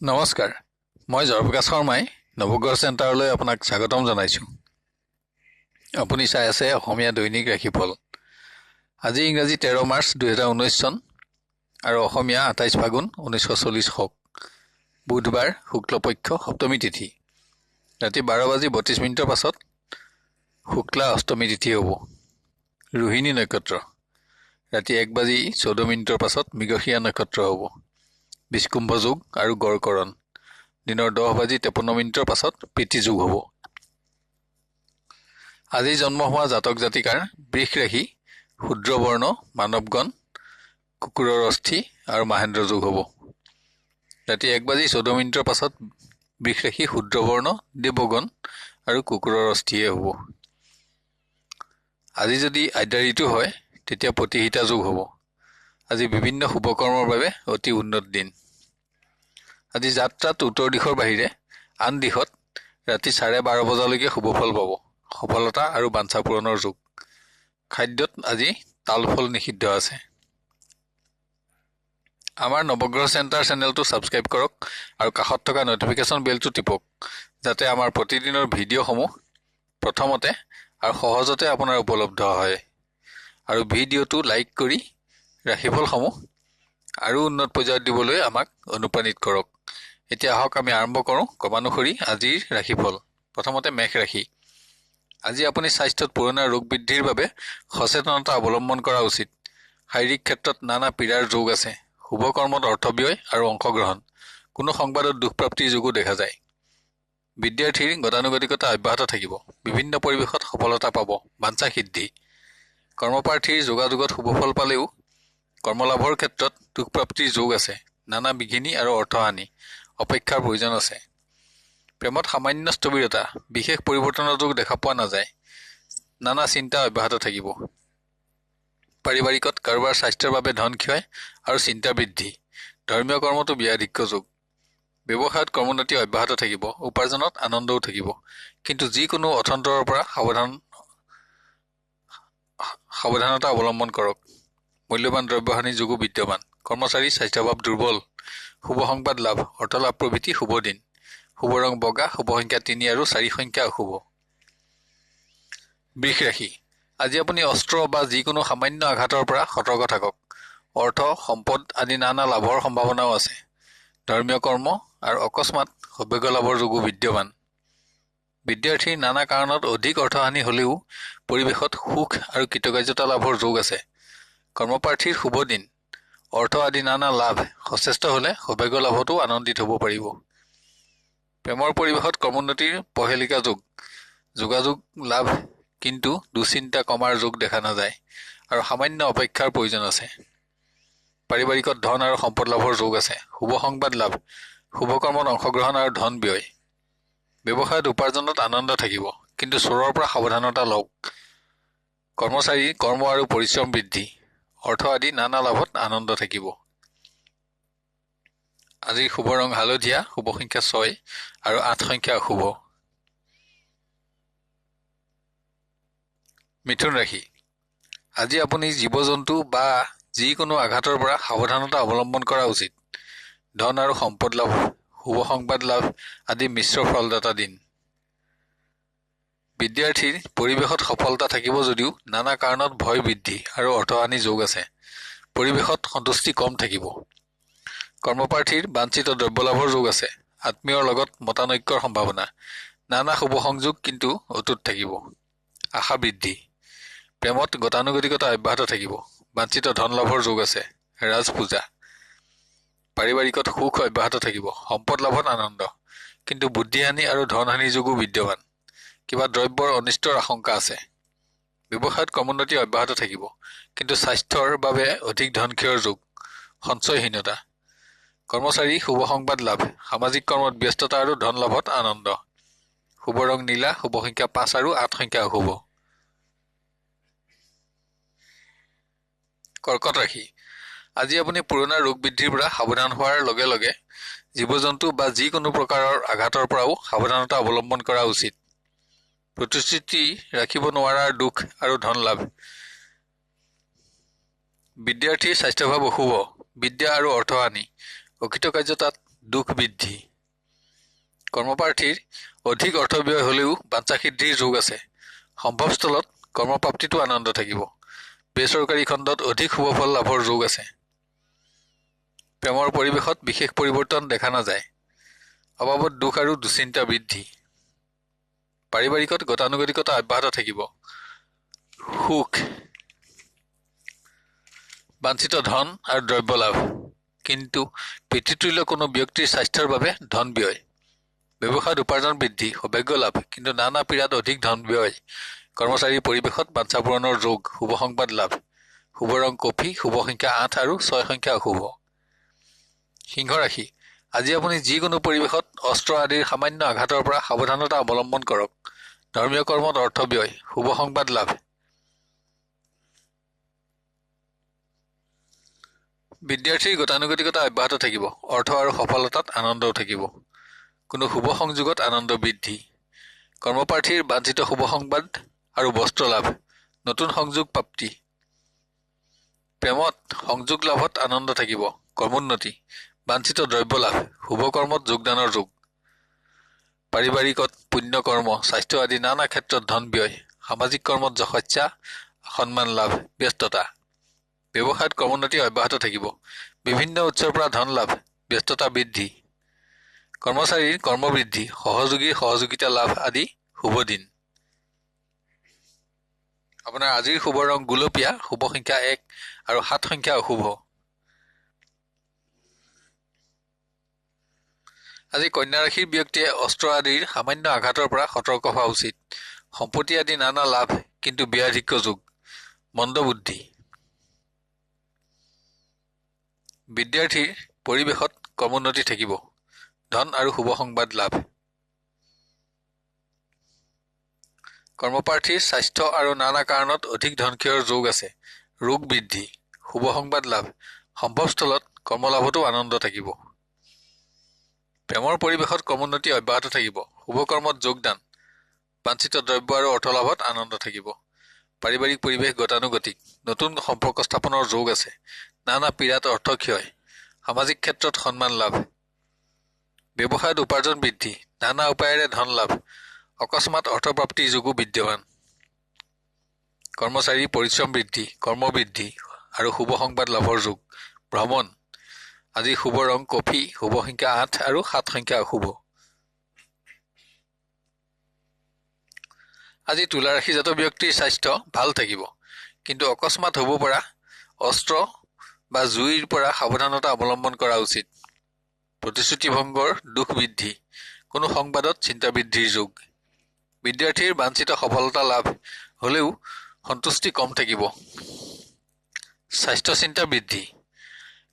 নমস্কাৰ, মই জয়প্ৰকাশ শৰ্মাই নৱগ্ৰহ চেণ্টাৰলৈ আপোনাক স্বাগতম জনাইছোঁ। আপুনি চাই আছে অসমীয়া দৈনিক ৰাশিফল। আজি ইংৰাজী 13 মাৰ্চ 2019 চন আৰু অসমীয়া 28 ফাগুন 1940 শক, বুধবাৰ, শুক্লপক্ষ সপ্তমী তিথি। ৰাতি 12:32 পাছত শুক্লা অষ্টমী তিথি হ'ব। ৰোহিণী নক্ষত্ৰ। ৰাতি 1:14 পাছত মৃগশিৰা নক্ষত্ৰ হ'ব। বিষ্কুম্ভ যোগ আৰু গড়কৰণ। দিনৰ 10:53 পাছত প্ৰীতি যোগ হ'ব। আজি জন্ম হোৱা জাতক জাতিকাৰ বৃষ ৰাশি, শূদ্ৰবৰ্ণ, মানৱগণ, কুকুৰৰ অস্থি আৰু মাহেন্দ্ৰ যোগ হ'ব। ৰাতি 1:14 পাছত বৃষ ৰাশি, শূদ্ৰবৰ্ণ, দেৱগণ আৰু কুকুৰৰ অস্থিয়ে হ'ব। আজি যদি আদ্যা ঋতু হয় তেতিয়া প্ৰতিহিতা যোগ হ'ব। আজি বিভিন্ন শুভকৰ্মৰ বাবে অতি উন্নত দিন। আজি যাত্ৰাত উত্তৰ দিশৰ বাহিৰে আন দিশত ৰাতি 12:30 বজালৈকে শুভফল পাব। সফলতা আৰু বাঞ্ছা পূৰণৰ যোগ। খাদ্যত আজি তালফল নিষিদ্ধ আছে। আমাৰ নৱগ্ৰহ চেণ্টাৰ চেনেলটো ছাবস্ক্ৰাইব কৰক আৰু কাষত থকা নটিফিকেশ্যন বেলটো টিপক, যাতে আমাৰ প্ৰতিদিনৰ ভিডিঅ'সমূহ প্ৰথমতে আৰু সহজতে আপোনাৰ উপলব্ধ হয়। আৰু ভিডিঅ'টো লাইক কৰি ৰাশিফলসমূহ আৰু উন্নত পৰ্যায়ত দিবলৈ আমাক অনুপ্ৰাণিত কৰক। এতিয়া আহক আমি আৰম্ভ কৰোঁ ক্ৰমানুসৰি আজিৰ ৰাশিফল। প্ৰথমতে মেষ ৰাশি। আজি আপুনি স্বাস্থ্যত পুৰণা ৰোগ বৃদ্ধিৰ বাবে সচেতনতা অৱলম্বন কৰা উচিত। শাৰীৰিক ক্ষেত্ৰত নানা পীড়াৰ যোগ আছে। শুভ কৰ্মত অৰ্থব্যয় আৰু অংশগ্ৰহণ। কোনো সংবাদত দুষ্প্ৰাপ্তিৰ যোগো দেখা যায়। বিদ্যাৰ্থীৰ গতানুগতিকতা অব্যাহত থাকিব। বিভিন্ন পৰিৱেশত সফলতা পাব, বাঞ্ছা সিদ্ধি। কৰ্মপ্ৰাৰ্থীৰ যোগাযোগত শুভফল পালেও কৰ্মলাভৰ ক্ষেত্ৰত দুষ্প্ৰাপ্তিৰ যোগ আছে। নানা বিঘিনি আৰু অৰ্থহানি। অপেক্ষাৰ প্ৰয়োজন আছে। প্ৰেমত সামান্য স্থবিৰতা, বিশেষ পৰিৱৰ্তনৰ যোগ দেখা পোৱা নাযায়। নানা চিন্তা অব্যাহত থাকিব। পাৰিবাৰিকত কাৰোবাৰ স্বাস্থ্যৰ বাবে ধন ক্ষয় আৰু চিন্তা বৃদ্ধি। ধৰ্মীয় কৰ্মতো ব্যাধিক্য যোগ। ব্যৱসায়ত কৰ্মোন্নতি অব্যাহত থাকিব। উপাৰ্জনত আনন্দও থাকিব। কিন্তু যিকোনো অথন্তৰৰ পৰা সাৱধানতা অৱলম্বন কৰক। মূল্যৱান দ্ৰব্যহানিৰ যোগো বিদ্যমান। কৰ্মচাৰীৰ স্বাস্থ্যভাৱ দুৰ্বল। শুভ সংবাদ লাভ, অৰ্থলাভ প্ৰভৃতি শুভ দিন। শুভ ৰং বগা, শুভ সংখ্যা 3 আৰু 4 সংখ্যা অশুভ। বৃষ ৰাশি। আজি আপুনি অস্ত্ৰ বা যিকোনো সামান্য আঘাতৰ পৰা সতৰ্ক থাকক। অৰ্থ, সম্পদ আদি নানা লাভৰ সম্ভাৱনাও আছে। ধৰ্মীয় কৰ্ম আৰু অকস্মাৎ সৌভাগ্য লাভৰ যোগো বিদ্যমান। বিদ্যাৰ্থীৰ নানা কাৰণত অধিক অৰ্থহানি হ'লেও পৰিৱেশত সুখ আৰু কৃতকাৰ্যতা লাভৰ যোগ আছে। কৰ্মপ্ৰাৰ্থীৰ শুভ দিন। অৰ্থ আদি নানা লাভ। সচেষ্ট হ'লে সৌভাগ্য লাভতো আনন্দিত হ'ব পাৰিব। প্ৰেমৰ পৰিৱেশত কৰ্মোন্নতিৰ পহেলিকা যোগ। যোগাযোগ লাভ, কিন্তু দুশ্চিন্তা কমাৰ যোগ দেখা নাযায় আৰু সামান্য অপেক্ষাৰ প্ৰয়োজন আছে। পাৰিবাৰিকত ধন আৰু সম্পদ লাভৰ যোগ আছে। শুভ সংবাদ লাভ, শুভ কৰ্মত অংশগ্ৰহণ আৰু ধন ব্যয়। ব্যৱসায়ত উপাৰ্জনত আনন্দ থাকিব, কিন্তু চোৰৰ পৰা সাৱধানতা লওক। কৰ্মচাৰীৰ কৰ্ম আৰু পৰিশ্ৰম বৃদ্ধি। অৰ্থ আদি নানা লাভত আনন্দ থাকিব। আজিৰ শুভ ৰং হালধীয়া, শুভ সংখ্যা 6 আৰু 8 সংখ্যা অশুভ। মিথুন ৰাশি। আজি আপুনি জীৱ-জন্তু বা যিকোনো আঘাতৰ পৰা সাৱধানতা অৱলম্বন কৰা উচিত। ধন আৰু সম্পদ লাভ, শুভ সংবাদ লাভ আদি মিশ্ৰ ফলদাতা দিন। বিদ্যাৰ্থীৰ পৰিৱেশত সফলতা থাকিব যদিও নানা কাৰণত ভয় বৃদ্ধি আৰু অৰ্থহানি যোগ আছে। পৰিৱেশত সন্তুষ্টি কম থাকিব। কৰ্মপ্ৰাৰ্থীৰ বাঞ্ছিত দ্ৰব্য লাভৰ যোগ আছে। আত্মীয়ৰ লগত মতানৈক্যৰ সম্ভাৱনা। নানা শুভ সংযোগ কিন্তু অটুট থাকিব। আশা বৃদ্ধি। প্ৰেমত গতানুগতিকতা অব্যাহত থাকিব। বাঞ্ছিত ধন লাভৰ যোগ আছে। ৰাজ পূজা। পাৰিবাৰিকত সুখ অব্যাহত থাকিব। সম্পদ লাভত আনন্দ, কিন্তু বুদ্ধিহানি আৰু ধনহানিৰ যোগো বিদ্যমান। কিবা দ্ৰব্যৰ অনিষ্টৰ আশংকা আছে। ব্যৱসায়ত কৰ্মোন্নতি অব্যাহত থাকিব, কিন্তু স্বাস্থ্যৰ বাবে অধিক ধনক্ষয়ৰ যোগ। সঞ্চয়হীনতা। কৰ্মচাৰী শুভ সংবাদ লাভ। সামাজিক কৰ্মত ব্যস্ততা আৰু ধন লাভত আনন্দ। শুভ ৰং নীলা, শুভ সংখ্যা 5 আৰু 8 সংখ্যা অশুভ। কৰ্কট ৰাশি। আজি আপুনি পুৰণা ৰোগ বৃদ্ধিৰ পৰা সাৱধান হোৱাৰ লগে লগে জীৱ-জন্তু বা যিকোনো প্ৰকাৰৰ আঘাতৰ পৰাও সাৱধানতা অৱলম্বন কৰা উচিত। প্ৰতিশ্ৰুতি ৰাখিব নোৱাৰাৰ দুখ আৰু ধন লাভ। বিদ্যাৰ্থীৰ স্বাস্থ্যভাৱ অশুভ। বিদ্যা আৰু অৰ্থহানি। অকৃতকাৰ্যতাত দুখ বৃদ্ধি। কৰ্মপ্ৰাৰ্থীৰ অধিক অৰ্থ ব্যয় হ'লেও বাঞ্ছা সিদ্ধিৰ যোগ আছে। সম্ভৱস্থলত কৰ্মপ্ৰাপ্তিতো আনন্দ থাকিব। বেচৰকাৰী খণ্ডত অধিক শুভফল লাভৰ যোগ আছে। প্ৰেমৰ পৰিৱেশত বিশেষ পৰিৱৰ্তন দেখা নাযায়। অভাৱত দুখ আৰু দুশ্চিন্তা বৃদ্ধি। পাৰিবাৰিকত গতানুগতিকতা অব্যাহত থাকিব। সুখ। বাঞ্ছিত ধন আৰু দ্ৰব্য লাভ, কিন্তু পিতৃতুল্য কোনো ব্যক্তিৰ স্বাস্থ্যৰ বাবে ধন ব্যয়। ব্যৱসায়ত উপাৰ্জন বৃদ্ধি, সৌভাগ্য লাভ, কিন্তু নানা পীড়াত অধিক ধন ব্যয়। কৰ্মচাৰীৰ পৰিৱেশত বাঞ্ছা পূৰণৰ যোগ, শুভ সংবাদ লাভ। শুভ ৰং কফি, শুভ সংখ্যা 8 আৰু 6 সংখ্যা অশুভ। সিংহ ৰাশি, আজি আপুনি যিকোনো পৰিৱেশত অস্ত্ৰ আদিৰ সামান্য আঘাতৰ পৰা সাৱধানতা অৱলম্বন কৰক। ধৰ্মীয় কৰ্মত অৰ্থ ব্যয়, শুভ সংবাদ লাভ। বিদ্যাৰ্থীৰ গতানুগতিকতা অব্যাহত থাকিব। অৰ্থ আৰু সফলতাত আনন্দও থাকিব। কোনো শুভ সংযোগত আনন্দ বৃদ্ধি। কৰ্মপ্ৰাৰ্থীৰ বাঞ্ছিত শুভ সংবাদ আৰু বস্ত্ৰ লাভ, নতুন সংযোগ প্ৰাপ্তি। প্ৰেমত সংযোগ লাভত আনন্দ থাকিব। কৰ্মোন্নতি, বাঞ্ছিত দ্ৰব্য লাভ, শুভ কৰ্মত যোগদানৰ যোগ। পাৰিবাৰিকত পুণ্য কৰ্ম, স্বাস্থ্য আদি নানা ক্ষেত্ৰত ধন ব্যয়। সামাজিক কৰ্মত যশস্যা, সন্মান লাভ, ব্যস্ততা। ব্যৱসায়ত কৰ্মোন্নতি অব্যাহত থাকিব। বিভিন্ন উৎসৰ পৰা ধন লাভ, ব্যস্ততা বৃদ্ধি। কৰ্মচাৰীৰ কৰ্মবৃদ্ধি, সহযোগীৰ সহযোগিতা লাভ আদি শুভ দিন। আপোনাৰ আজিৰ শুভ ৰং গুলপীয়া, শুভ সংখ্যা 1 আৰু 7 সংখ্যা অশুভ। আজি কন্যা ৰাশিৰ ব্যক্তিয়ে অস্ত্ৰ আদিৰ সামান্য আঘাতৰ পৰা সতৰ্ক হোৱা উচিত। সম্পত্তি আদি নানা লাভ, কিন্তু ব্যয়াধিক্য যোগ, মন্দবুদ্ধি। বিদ্যাৰ্থীৰ পৰিৱেশত কৰ্মোন্নতি থাকিব। ধন আৰু শুভ সংবাদ লাভ। কৰ্মপ্ৰাৰ্থীৰ স্বাস্থ্য আৰু নানা কাৰণত অধিক ধনক্ষয়ৰ যোগ আছে। ৰোগ বৃদ্ধি, শুভ সংবাদ লাভ। সম্ভৱস্থলত কৰ্মলাভতো আনন্দ থাকিব। প্ৰেমৰ পৰিৱেশত কৰ্মোন্নতি অব্যাহত থাকিব। শুভ কৰ্মত যোগদান, বাঞ্ছিত দ্ৰব্য আৰু অৰ্থলাভত আনন্দ থাকিব। পাৰিবাৰিক পৰিৱেশ গতানুগতিক, নতুন সম্পৰ্ক স্থাপনৰ যোগ আছে। নানা পীড়াত অৰ্থক্ষয়, সামাজিক ক্ষেত্ৰত সন্মান লাভ। ব্যৱসায়ত উপাৰ্জন বৃদ্ধি, নানা উপায়েৰে ধন লাভ, অকস্মাত অৰ্থপ্ৰাপ্তিৰ যোগো বিদ্যমান। কৰ্মচাৰীৰ পৰিশ্ৰম বৃদ্ধি, কৰ্ম বৃদ্ধি আৰু শুভ সংবাদ লাভৰ যোগ। ভ্ৰমণ, আজি শুভ ৰং কফি, শুভ সংখ্যা 8 আৰু 7 সংখ্যা অশুভ। আজি তুলা ৰাশিজাত ব্যক্তিৰ স্বাস্থ্য ভাল থাকিব, কিন্তু অকস্মাত হ'ব পৰা অস্ত্ৰ বা জুইৰ পৰা সাৱধানতা অৱলম্বন কৰা উচিত। প্ৰতিশ্ৰুতি ভংগৰ দুখ বৃদ্ধি, কোনো সংবাদত চিন্তা বৃদ্ধিৰ যোগ। বিদ্যাৰ্থীৰ বাঞ্ছিত সফলতা লাভ হ'লেও সন্তুষ্টি কম থাকিব। স্বাস্থ্য চিন্তা বৃদ্ধি।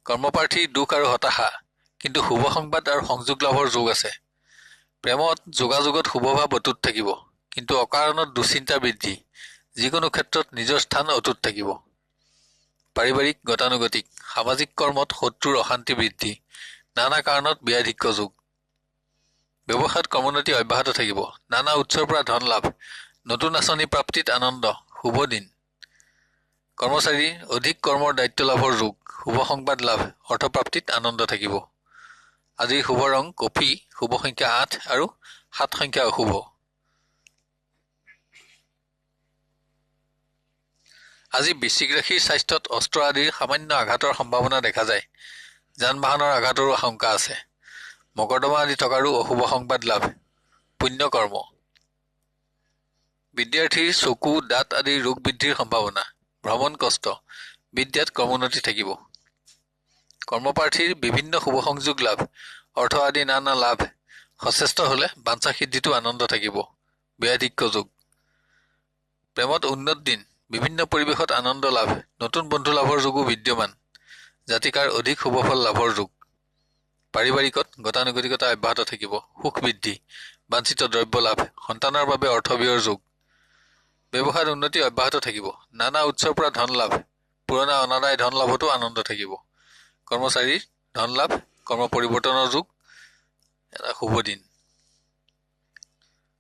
কৰ্মপ্ৰাৰ্থীৰ দুখ আৰু হতাশা, কিন্তু শুভ সংবাদ আৰু সংযোগ লাভৰ যোগ আছে। প্ৰেমত যোগাযোগত শুভভাৱ অটুট থাকিব, কিন্তু অকাৰণত দুশ্চিন্তা বৃদ্ধি। যিকোনো ক্ষেত্ৰত নিজৰ স্থান অটুট থাকিব। পাৰিবাৰিক গতানুগতিক, সামাজিক কৰ্মত শত্ৰুৰ অশান্তি বৃদ্ধি, নানা কাৰণত ব্যয়াধিক্য যোগ। ব্যৱসায়ত কৰ্মোন্নতি অব্যাহত থাকিব। নানা উৎসৰ পৰা ধন লাভ, নতুন আঁচনি প্ৰাপ্তিত আনন্দ, শুভ দিন। কৰ্মচাৰীৰ অধিক কৰ্মৰ দায়িত্ব লাভৰ যোগ, শুভ সংবাদ লাভ, অৰ্থপ্ৰাপ্তিত আনন্দ থাকিব। আজিৰ শুভ ৰং কফি, শুভ সংখ্যা 8 আৰু 7 সংখ্যা অশুভ। আজি বৃশ্চিক ৰাশিৰ স্বাস্থ্যত অস্ত্ৰ আদিৰ সামান্য আঘাতৰ সম্ভাৱনা দেখা যায়। যান বাহনৰ আঘাতৰো আশংকা আছে। মকৰ্দমা আদি থকাৰো অশুভ সংবাদ লাভ, পুণ্য কৰ্ম। বিদ্যাৰ্থীৰ চকু, দাঁত আদিৰ ৰোগ বৃদ্ধিৰ সম্ভাৱনা। ভ্ৰমণ কষ্ট, বিদ্যাত কৰ্মোন্নতি থাকিব। কৰ্মপ্ৰাৰ্থীৰ বিভিন্ন শুভ সংযোগ লাভ, অৰ্থ আদি নানা লাভ। সচেষ্ট হলে বাঞ্ছা সিদ্ধিতো আনন্দ থাকিব। ব্যয়াধিক্য যোগ। প্ৰেমত উন্নত দিন, বিভিন্ন পৰিৱেশত আনন্দ লাভ, নতুন বন্ধু লাভৰ যোগো বিদ্যমান। জাতিকাৰ অধিক শুভফল লাভৰ যোগ। পাৰিবাৰিকত গতানুগতিকতা অব্যাহত থাকিব। সুখ বৃদ্ধি, বাঞ্ছিত দ্ৰব্য লাভ, সন্তানৰ বাবে অৰ্থ ব্যয়ৰ যোগ। ব্যৱসায়ত উন্নতি অব্যাহত থাকিব। নানা উৎসৰ পৰা ধন লাভ, পুৰণা অনাদায় ধন লাভতো আনন্দ থাকিব। কৰ্মচাৰীৰ ধন লাভ, কৰ্ম পৰিৱৰ্তনৰ যোগ, এটা শুভ দিন।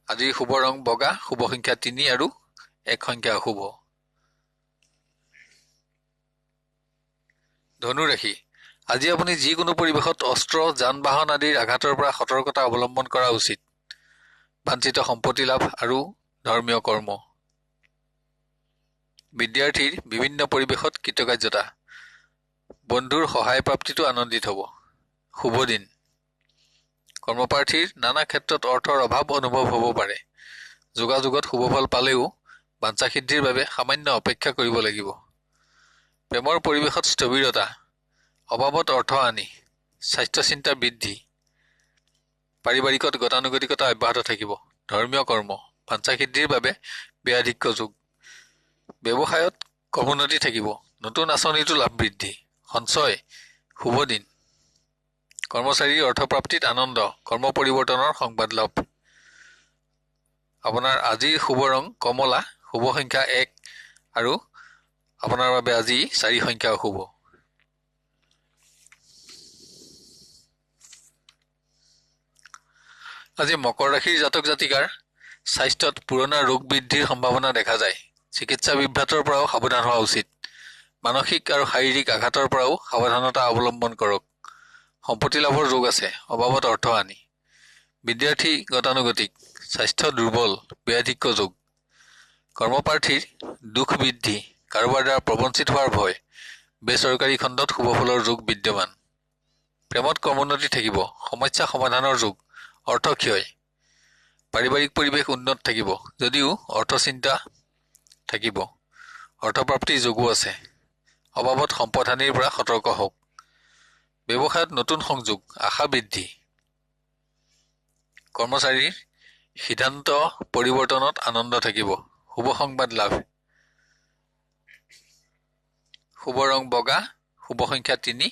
আজিৰ শুভ ৰং বগা, শুভ সংখ্যা 3 আৰু 1 সংখ্যা অশুভ। ধনু ৰাশি, আজি আপুনি যিকোনো পৰিৱেশত অস্ত্ৰ যান-বাহন আদিৰ আঘাতৰ পৰা সতৰ্কতা অৱলম্বন কৰা উচিত। বাঞ্ছিত সম্পত্তি লাভ আৰু ধৰ্মীয় কৰ্ম। বিদ্যাৰ্থীৰ বিভিন্ন পৰিৱেশত কৃতকাৰ্যতা। বন্ধুৰ সহায় প্ৰাপ্তিটো আনন্দিত হ'ব। শুভ দিন। কৰ্মপ্ৰাৰ্থীৰ নানা ক্ষেত্ৰত অৰ্থৰ অভাৱ অনুভৱ হ'ব পাৰে। যোগাযোগত শুভফল পালেও বাঞ্ছা সিদ্ধিৰ বাবে সামান্য অপেক্ষা কৰিব লাগিব। প্ৰেমৰ পৰিৱেশত স্থবিৰতা। অভাৱত অৰ্থ আনি। স্বাস্থ্য চিন্তা বৃদ্ধি। পাৰিবাৰিকত গতানুগতিকতা অব্যাহত থাকিব। ধৰ্মীয় কৰ্ম। বাঞ্ছা সিদ্ধিৰ বাবে ব্যাধিক্য যোগ। ব্যৱসায়ত কৰ্মোন্নতি থাকিব। নতুন আঁচনিটো লাভ বৃদ্ধি। সঞ্চয়। শুভ দিন। কৰ্মচাৰীৰ অৰ্থপ্ৰাপ্তিত আনন্দ। কৰ্ম পৰিৱৰ্তনৰ সংবাদ লাভ। আপোনাৰ আজিৰ শুভ ৰং কমলা। শুভ সংখ্যা 1 আৰু আপোনাৰ বাবে আজি 4 সংখ্যা অশুভ। আজি মকৰ ৰাশিৰ জাতক জাতিকাৰ স্বাস্থ্যত পুৰণা ৰোগ বৃদ্ধিৰ সম্ভাৱনা দেখা যায়। চিকিৎসা বিভ্ৰাটৰ পৰাও সাৱধান হোৱা উচিত। মানসিক আৰু শাৰীৰিক আঘাতৰ পৰাও সাৱধানতা অৱলম্বন কৰক। সম্পত্তি লাভৰ যোগ আছে। অভাৱত অৰ্থ আনি। বিদ্যাৰ্থী গতানুগতিক। স্বাস্থ্য দুৰ্বল। ব্যাধিক্য যোগ। কৰ্মপ্ৰাৰ্থীৰ দুখ বৃদ্ধি। কাৰোবাৰ দ্বাৰা প্ৰবঞ্চিত হোৱাৰ ভয়। বেচৰকাৰী খণ্ডত শুভফলৰ যোগ বিদ্যমান। প্ৰেমত কৰ্মোন্নতি থাকিব। সমস্যা সমাধানৰ যোগ। অৰ্থক্ষয়। পাৰিবাৰিক পৰিৱেশ উন্নত থাকিব যদিও অৰ্থচিন্তা থাকিব। অৰ্থপ্ৰাপ্তিৰ যোগো আছে। অভাৱত সম্পদহানিৰ পৰা সতৰ্ক হওক। ব্যৱসায়ত নতুন সংযোগ। আশা বৃদ্ধি। কৰ্মচাৰীৰ সিদ্ধান্ত পৰিৱৰ্তনত আনন্দ থাকিব। শুভ সংবাদ লাভ। শুভ ৰং বগা। শুভ সংখ্যা 3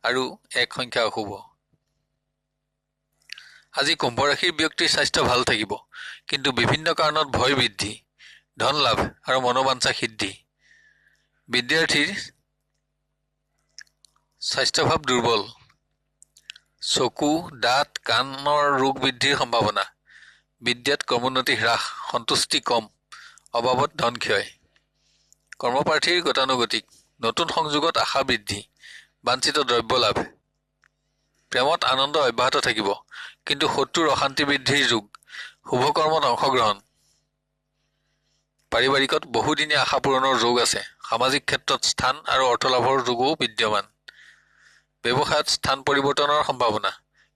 আৰু 1 সংখ্যা অশুভ। আজি কুম্ভ ৰাশিৰ ব্যক্তিৰ স্বাস্থ্য ভাল থাকিব, কিন্তু বিভিন্ন কাৰণত ভয় বৃদ্ধি। ধন লাভ আৰু মনোবাঞ্ছা সিদ্ধি। বিদ্যাৰ্থীৰ স্বাস্থ্যভাৱ দুৰ্বল। চকু, দাঁত, কাণৰ ৰোগ বৃদ্ধিৰ সম্ভাৱনা। বিদ্যাত কৰ্মোন্নতি হ্ৰাস। সন্তুষ্টি কম। অভাৱত ধন ক্ষয়। কৰ্মপ্ৰাৰ্থীৰ গতানুগতিক। নতুন সংযোগত আশা বৃদ্ধি। বাঞ্ছিত দ্ৰব্য লাভ। প্ৰেমত আনন্দ অব্যাহত থাকিব, কিন্তু শত্ৰুৰ অশান্তি বৃদ্ধিৰ যোগ। শুভ কৰ্মত অংশগ্ৰহণ। পাৰিবাৰিকত বহুদিনীয়া আশা পূৰণৰ যোগ আছে। সামাজিক ক্ষেত্ৰত স্থান আৰু অৰ্থলাভৰ যোগো বিদ্যমান। ব্যৱসায়ত স্থান পৰিৱৰ্তনৰ সম্ভাৱনা,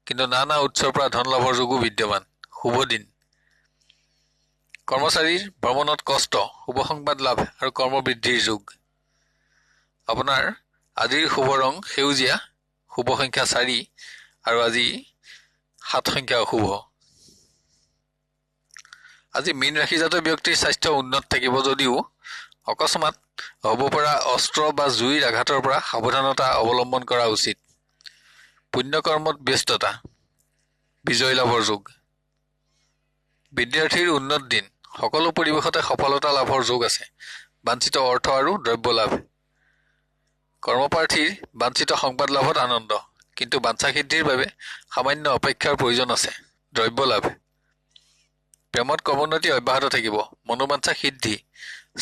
কিন্তু নানা উৎসৰ পৰা ধন লাভৰ যোগো বিদ্যমান। শুভ দিন। কৰ্মচাৰীৰ ভ্ৰমণত কষ্ট। শুভ সংবাদ লাভ আৰু কৰ্মবৃদ্ধিৰ যোগ। আপোনাৰ আজিৰ শুভ ৰং সেউজীয়া। শুভ সংখ্যা 4 আৰু আজি 7 সংখ্যা অশুভ। আজি মীন ৰাশিজাত ব্যক্তিৰ স্বাস্থ্য উন্নত থাকিব যদিও অকস্মাত হ'ব পৰা অস্ত্ৰ বা জুইৰ আঘাতৰ পৰা সাৱধানতা অৱলম্বন কৰা উচিত। পুণ্যকৰ্মত ব্যস্ততা। বিজয় লাভৰ যোগ। বিদ্যাৰ্থীৰ উন্নত দিন। সকলো পৰিৱেশতে সফলতা লাভৰ যোগ আছে। বাঞ্ছিত অৰ্থ আৰু দ্ৰব্য লাভ। কৰ্মপ্ৰাৰ্থীৰ বাঞ্ছিত সংবাদ লাভত আনন্দ, কিন্তু বাঞ্ছা সিদ্ধিৰ বাবে সামান্য অপেক্ষাৰ প্ৰয়োজন আছে। দ্ৰব্য লাভ। প্ৰেমত কৰ্মোন্নতি অব্যাহত থাকিব। মনোবাঞ্ছা সিদ্ধি।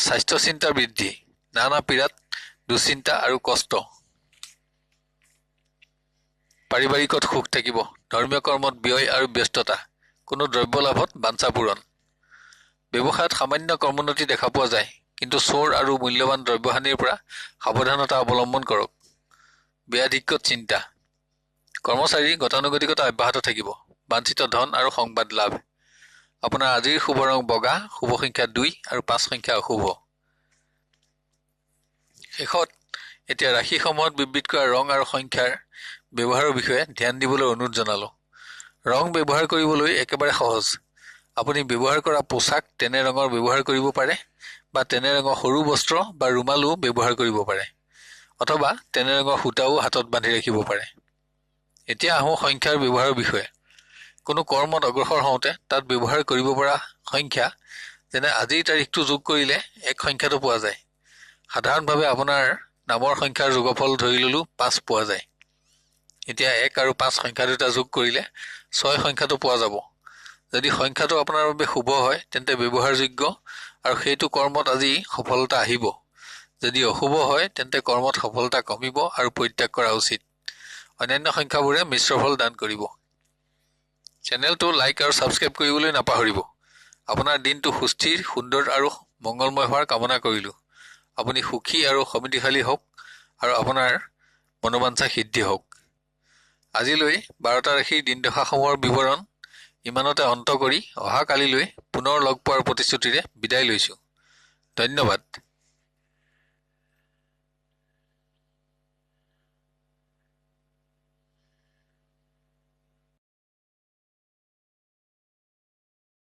স্বাস্থ্য চিন্তা বৃদ্ধি। নানা পীড়াত দুশ্চিন্তা আৰু কষ্ট। পাৰিবাৰিকত সুখ থাকিব। ধৰ্মীয় কৰ্মত ব্যয় আৰু ব্যস্ততা। কোনো দ্ৰব্য লাভত বাঞ্ছা পূৰণ। ব্যৱসায়ত সামান্য কৰ্মোন্নতি দেখা পোৱা যায়, কিন্তু চোৰ আৰু মূল্যৱান দ্ৰব্যহানিৰ পৰা সাৱধানতা অৱলম্বন কৰক। ব্যাধিক্যত চিন্তা। কৰ্মচাৰীৰ গতানুগতিকতা অব্যাহত থাকিব। বাঞ্ছিত ধন আৰু সংবাদ লাভ। আপোনাৰ আজিৰ শুভ ৰং বগা। শুভ সংখ্যা 2 আৰু 5 সংখ্যা অশুভ। শেষত এতিয়া ৰাশিসমূহত বিবৃত কৰা ৰং আৰু সংখ্যাৰ ব্যৱহাৰৰ বিষয়ে ধ্যান দিবলৈ অনুৰোধ জনালোঁ। ৰং ব্যৱহাৰ কৰিবলৈ একেবাৰে সহজ। আপুনি ব্যৱহাৰ কৰা পোছাক তেনে ৰঙৰ ব্যৱহাৰ কৰিব পাৰে, বা তেনে ৰঙৰ সৰু বস্ত্ৰ বা ৰুমালো ব্যৱহাৰ কৰিব পাৰে, অথবা তেনে ৰঙৰ সূতাও হাতত বান্ধি ৰাখিব পাৰে। এতিয়া আহোঁ সংখ্যাৰ ব্যৱহাৰৰ বিষয়ে। কোনো কৰ্মত অগ্ৰসৰ হওঁতে তাত ব্যৱহাৰ কৰিব পৰা সংখ্যা, যেনে আজিৰ তাৰিখটো যোগ কৰিলে 1 সংখ্যাটো পোৱা যায়। সাধাৰণভাৱে আপোনাৰ নামৰ সংখ্যাৰ যোগফল ধৰি ল'লো 5 পোৱা যায়। এতিয়া 1 আৰু 5 সংখ্যা দুটা যোগ কৰিলে 6 সংখ্যাটো পোৱা যাব। যদি সংখ্যাটো আপোনাৰ বাবে শুভ হয় তেন্তে ব্যৱহাৰযোগ্য আৰু সেইটো কৰ্মত আজি সফলতা আহিব। যদি অশুভ হয় তেন্তে কৰ্মত সফলতা কমিব আৰু পৰিত্যাগ কৰা উচিত। অন্যান্য সংখ্যাবোৰে মিশ্ৰ ফল দান কৰিব। চেনেলটো লাইক আৰু ছাবস্ক্ৰাইব কৰিবলৈ নাপাহৰিব। আপোনাৰ দিনটো সুস্থিৰ, সুন্দৰ আৰু মংগলময় হোৱাৰ কামনা কৰিলোঁ। আপুনি সুখী আৰু সমৃদ্ধিশালী হওক আৰু আপোনাৰ মনোবাঞ্ছা সিদ্ধি হওক। আজিলৈ 12টা ৰাশিৰ দিনদশাসমূহৰ বিৱৰণ ইমানতে অন্ত কৰি অহা কালিলৈ পুনৰ লগ পোৱাৰ প্ৰতিশ্ৰুতিৰে বিদায় লৈছোঁ। ধন্যবাদ।